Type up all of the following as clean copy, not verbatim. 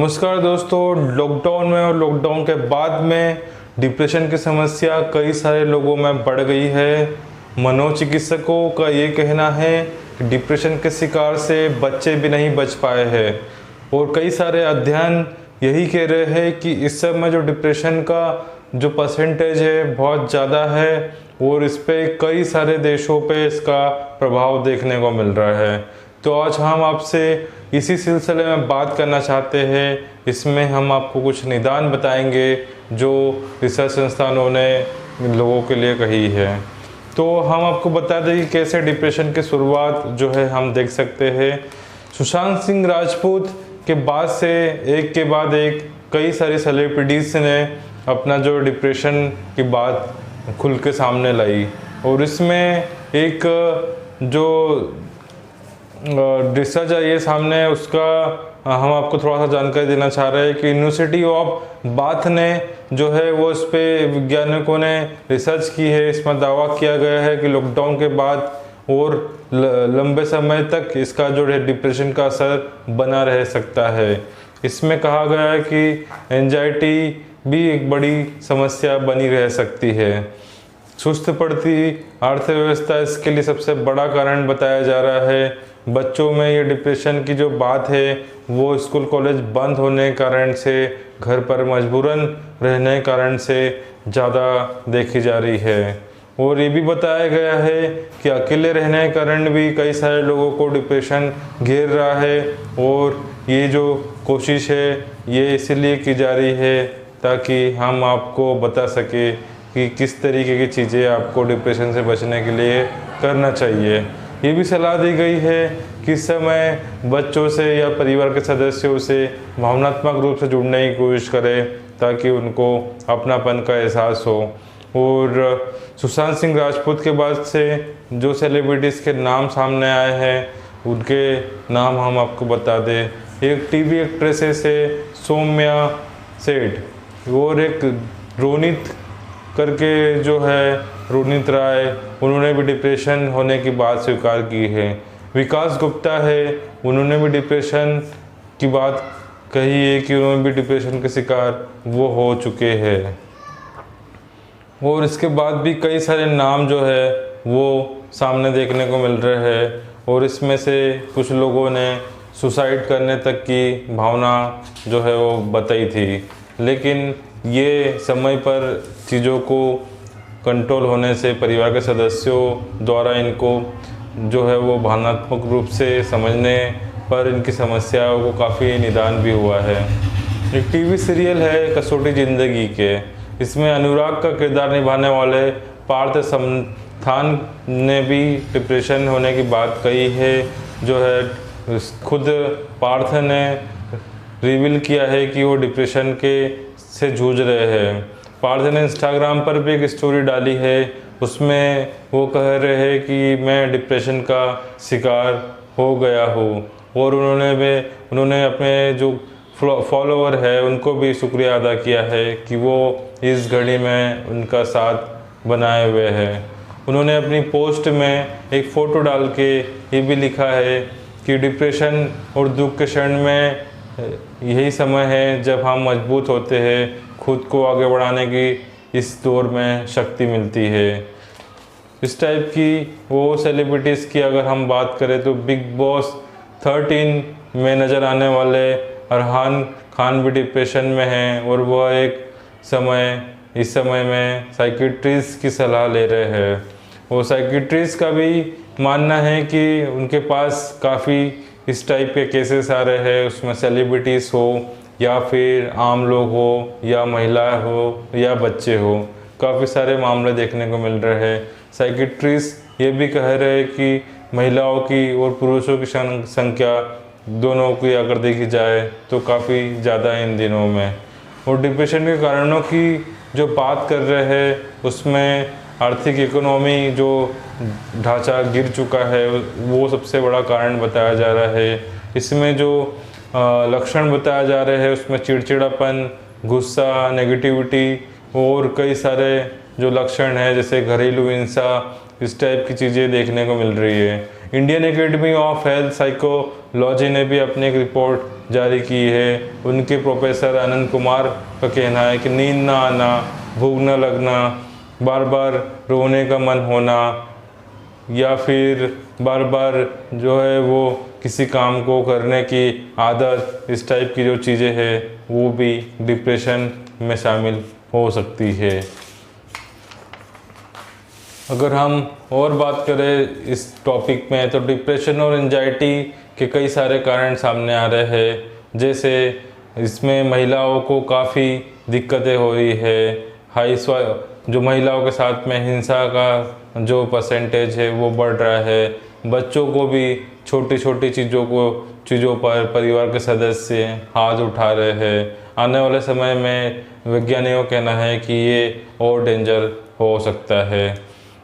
नमस्कार दोस्तों। लॉकडाउन में और लॉकडाउन के बाद में डिप्रेशन की समस्या कई सारे लोगों में बढ़ गई है। मनोचिकित्सकों का ये कहना है कि डिप्रेशन के शिकार से बच्चे भी नहीं बच पाए हैं और कई सारे अध्ययन यही कह रहे हैं कि इस समय जो डिप्रेशन का जो परसेंटेज है बहुत ज़्यादा है और इस पे कई सारे देशों पे इसका प्रभाव देखने को मिल रहा है। तो आज हम आपसे इसी सिलसिले में बात करना चाहते हैं। इसमें हम आपको कुछ निदान बताएंगे जो रिसर्च संस्थानों ने लोगों के लिए कही है। तो हम आपको बता दें कि कैसे डिप्रेशन की शुरुआत जो है हम देख सकते हैं। सुशांत सिंह राजपूत के बाद से एक के बाद एक कई सारी सेलिब्रिटीज़ ने अपना जो डिप्रेशन की बात खुल के सामने लाई और इसमें एक जो रिसर्च आई है सामने उसका हम आपको थोड़ा सा जानकारी देना चाह रहे हैं कि यूनिवर्सिटी ऑफ बाथ ने जो है वो इस पे वैज्ञानिकों ने रिसर्च की है। इसमें दावा किया गया है कि लॉकडाउन के बाद और लंबे समय तक इसका जो है डिप्रेशन का असर बना रह सकता है। इसमें कहा गया है कि एंजाइटी भी एक बड़ी समस्या बनी रह सकती है। सुस्त पड़ती अर्थव्यवस्था इसके लिए सबसे बड़ा कारण बताया जा रहा है। बच्चों में ये डिप्रेशन की जो बात है वो स्कूल कॉलेज बंद होने के कारण से, घर पर मजबूरन रहने के कारण से ज़्यादा देखी जा रही है। और ये भी बताया गया है कि अकेले रहने के कारण भी कई सारे लोगों को डिप्रेशन घेर रहा है और ये जो कोशिश है ये इसीलिए की जा रही है ताकि हम आपको बता सके कि किस तरीके की चीज़ें आपको डिप्रेशन से बचने के लिए करना चाहिए। ये भी सलाह दी गई है कि इस समय बच्चों से या परिवार के सदस्यों से भावनात्मक रूप से जुड़ने की कोशिश करें ताकि उनको अपनापन का एहसास हो। और सुशांत सिंह राजपूत के बाद से जो सेलिब्रिटीज़ के नाम सामने आए हैं उनके नाम हम आपको बता दें। एक टीवी एक्ट्रेस है सौम्या सेठ और एक रोनित करके जो है रोनित राय, उन्होंने भी डिप्रेशन होने की बात स्वीकार की है। विकास गुप्ता है, उन्होंने भी डिप्रेशन की बात कही है कि उन्होंने भी डिप्रेशन के शिकार वो हो चुके हैं। और इसके बाद भी कई सारे नाम जो है वो सामने देखने को मिल रहे हैं और इसमें से कुछ लोगों ने सुसाइड करने तक की भावना जो है वो बताई थी। लेकिन ये समय पर चीज़ों को कंट्रोल होने से परिवार के सदस्यों द्वारा इनको जो है वो भावनात्मक रूप से समझने पर इनकी समस्याओं को काफ़ी निदान भी हुआ है। एक टीवी सीरियल है कसौटी ज़िंदगी के, इसमें अनुराग का किरदार निभाने वाले पार्थ समथान ने भी डिप्रेशन होने की बात कही है। जो है खुद पार्थ ने रिवील किया है कि वो डिप्रेशन के से जूझ रहे हैं। पार्थ ने इंस्टाग्राम पर भी एक स्टोरी डाली है, उसमें वो कह रहे हैं कि मैं डिप्रेशन का शिकार हो गया हूँ और उन्होंने अपने जो फॉलोवर है उनको भी शुक्रिया अदा किया है कि वो इस घड़ी में उनका साथ बनाए हुए हैं। उन्होंने अपनी पोस्ट में एक फ़ोटो डाल के ये भी लिखा है कि डिप्रेशन और दुख के क्षण में यही समय है जब हम मजबूत होते हैं, खुद को आगे बढ़ाने की इस दौर में शक्ति मिलती है। इस टाइप की वो सेलिब्रिटीज़ की अगर हम बात करें तो बिग बॉस 13 में नज़र आने वाले अरहान खान भी डिप्रेशन में हैं और वह इस समय में साइकियाट्रिस्ट की सलाह ले रहे हैं। वो साइकियाट्रिस्ट का भी मानना है कि उनके पास काफ़ी इस टाइप के केसेस आ रहे हैं, उसमें सेलिब्रिटीज़ हो या फिर आम लोग हो या महिला हो या बच्चे हो, काफ़ी सारे मामले देखने को मिल रहे हैं। साइकियाट्रिस्ट ये भी कह रहे हैं कि महिलाओं की और पुरुषों की संख्या दोनों की अगर देखी जाए तो काफ़ी ज़्यादा है इन दिनों में। और डिप्रेशन के कारणों की जो बात कर रहे हैं उसमें आर्थिक इकोनॉमी जो ढांचा गिर चुका है वो सबसे बड़ा कारण बताया जा रहा है। इसमें जो लक्षण बताया जा रहे हैं उसमें चिड़चिड़ापन, गुस्सा, नेगेटिविटी और कई सारे जो लक्षण हैं जैसे घरेलू हिंसा, इस टाइप की चीज़ें देखने को मिल रही है। Indian academy of health psychology ने भी अपनी एक रिपोर्ट जारी की है। उनके प्रोफेसर आनंद कुमार का कहना है कि नींद ना आना, भूख न लगना, बार बार रोने का मन होना या फिर बार बार जो है वो किसी काम को करने की आदत, इस टाइप की जो चीज़ें हैं वो भी डिप्रेशन में शामिल हो सकती है। अगर हम और बात करें इस टॉपिक में तो डिप्रेशन और एंजाइटी के कई सारे कारण सामने आ रहे हैं। जैसे इसमें महिलाओं को काफ़ी दिक्कतें हो रही है, जो महिलाओं के साथ में हिंसा का जो परसेंटेज है वो बढ़ रहा है। बच्चों को भी छोटी छोटी चीज़ों पर परिवार के सदस्य हाथ उठा रहे हैं। आने वाले समय में वैज्ञानिकों का कहना है कि ये और डेंजर हो सकता है।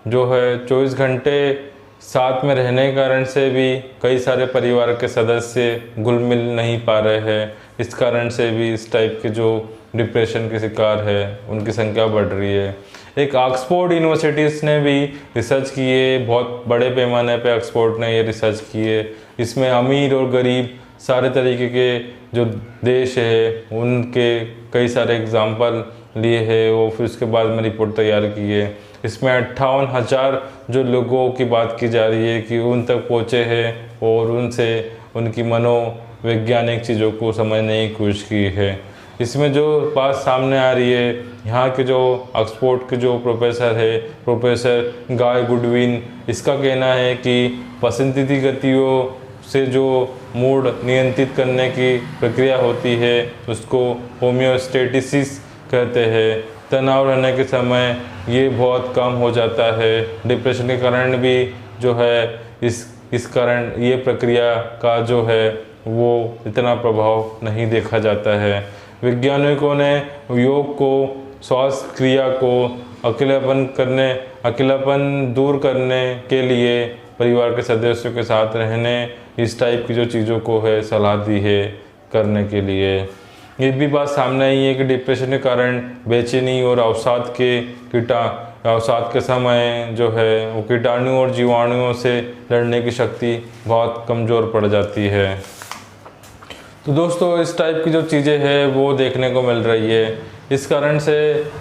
जो है 24 घंटे साथ में रहने के कारण से भी कई सारे परिवार के सदस्य घुल मिल नहीं पा रहे हैं। इस कारण से भी इस टाइप के जो डिप्रेशन के शिकार है उनकी संख्या बढ़ रही है। एक ऑक्सफोर्ड यूनिवर्सिटीज़ ने भी रिसर्च की है, बहुत बड़े पैमाने पे ऑक्सफोर्ड ने ये रिसर्च की है। इसमें अमीर और गरीब सारे तरीके के जो देश है उनके कई सारे एग्जाम्पल लिए हैं वो, फिर उसके बाद में रिपोर्ट तैयार की है। इसमें 58,000 जो लोगों की बात की जा रही है कि उन तक पहुँचे हैं और उनसे उनकी मनोवैज्ञानिक चीज़ों को समझने की कोशिश की है। इसमें जो बात सामने आ रही है, यहाँ के जो ऑक्सफोर्ड के जो प्रोफेसर गाय गुडविन, इसका कहना है कि पसंदीदा गतियों से जो मूड नियंत्रित करने की प्रक्रिया होती है उसको होम्योस्टेटिसिस कहते हैं। तनाव रहने के समय ये बहुत कम हो जाता है। डिप्रेशन के कारण भी जो है इस कारण ये प्रक्रिया का जो है वो इतना प्रभाव नहीं देखा जाता है। वैज्ञानिकों ने योग को, श्वास क्रिया को, अकेलापन दूर करने के लिए परिवार के सदस्यों के साथ रहने, इस टाइप की जो चीज़ों को है सलाह दी है करने के लिए। ये भी बात सामने आई है कि डिप्रेशन के कारण बेचैनी और अवसाद के समय जो है वो कीटाणु और जीवाणुओं से लड़ने की शक्ति बहुत कमज़ोर पड़ जाती है। तो दोस्तों इस टाइप की जो चीज़ें हैं वो देखने को मिल रही है। इस कारण से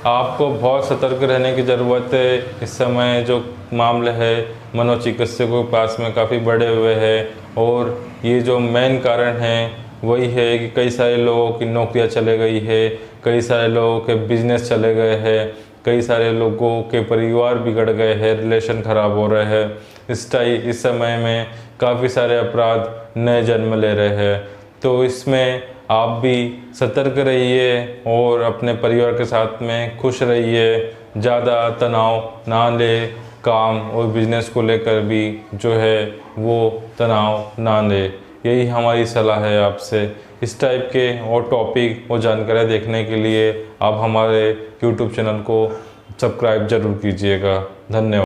आपको बहुत सतर्क रहने की ज़रूरत है। इस समय जो मामले है मनोचिकित्सकों के पास में काफ़ी बढ़े हुए हैं और ये जो मेन कारण है वही है कि कई सारे लोगों की नौकरियां चले गई है, कई सारे लोगों के बिजनेस चले गए हैं, कई सारे लोगों के परिवार बिगड़ गए हैं, रिलेशन ख़राब हो रहे हैं। इस समय में काफ़ी सारे अपराध नए जन्म ले रहे हैं। तो इसमें आप भी सतर्क रहिए और अपने परिवार के साथ में खुश रहिए। ज़्यादा तनाव ना ले, काम और बिजनेस को लेकर भी जो है वो तनाव ना ले। यही हमारी सलाह है आपसे। इस टाइप के और टॉपिक और जानकारियाँ देखने के लिए आप हमारे YouTube चैनल को सब्सक्राइब ज़रूर कीजिएगा। धन्यवाद।